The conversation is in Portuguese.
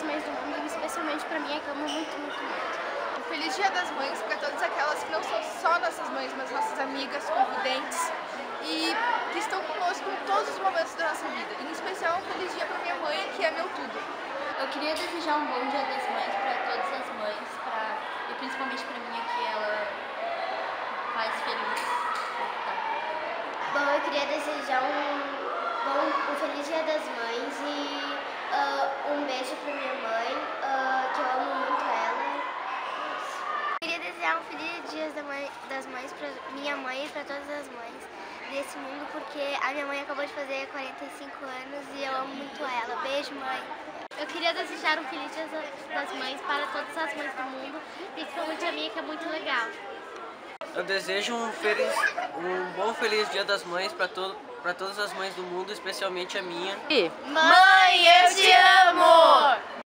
das Mães do mundo, especialmente pra mim, que eu amo muito, muito, muito. Feliz Dia das Mães para todas aquelas que não são só nossas mães, mas nossas amigas, confidentes e que estão conosco em todos os momentos da nossa vida. Em especial, um feliz dia para minha mãe, que é meu tudo. Eu queria desejar um bom Dia das Mães para todas as mães, e principalmente para mim, que ela faz feliz. Bom, eu queria desejar um feliz Dia das Mães e um beijo para minha mãe, que eu amo muito ela. Eu queria desejar um feliz Dia das Mães para minha mãe e para todas as mães desse mundo, porque a minha mãe acabou de fazer 45 anos e eu amo muito ela. Beijo, mãe! Eu queria desejar um feliz Dia das Mães para todas as mães do mundo, principalmente a minha, que é muito legal. Eu desejo um bom feliz Dia das Mães para todas as mães do mundo, especialmente a minha. Mãe, eu